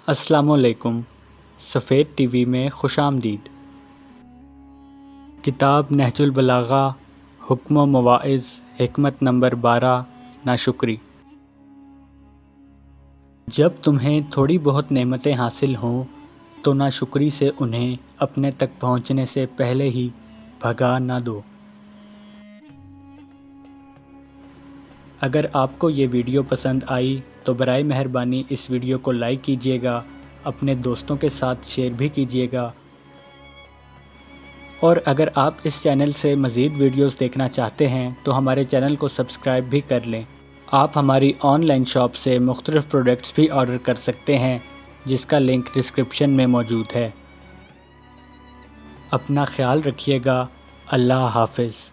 السلام علیکم۔ سفید ٹی وی میں خوش آمدید۔ کتاب نہج البلاغہ، حکم و مواعظ، حکمت نمبر 12، ناشکری۔ جب تمہیں تھوڑی بہت نعمتیں حاصل ہوں تو ناشکری سے انہیں اپنے تک پہنچنے سے پہلے ہی بھگا نہ دو۔ اگر آپ کو یہ ویڈیو پسند آئی تو برائے مہربانی اس ویڈیو کو لائک کیجیے گا، اپنے دوستوں کے ساتھ شیئر بھی کیجیے گا، اور اگر آپ اس چینل سے مزید ویڈیوز دیکھنا چاہتے ہیں تو ہمارے چینل کو سبسکرائب بھی کر لیں۔ آپ ہماری آن لائن شاپ سے مختلف پروڈکٹس بھی آرڈر کر سکتے ہیں، جس کا لنک ڈسکرپشن میں موجود ہے۔ اپنا خیال رکھیے گا۔ اللہ حافظ۔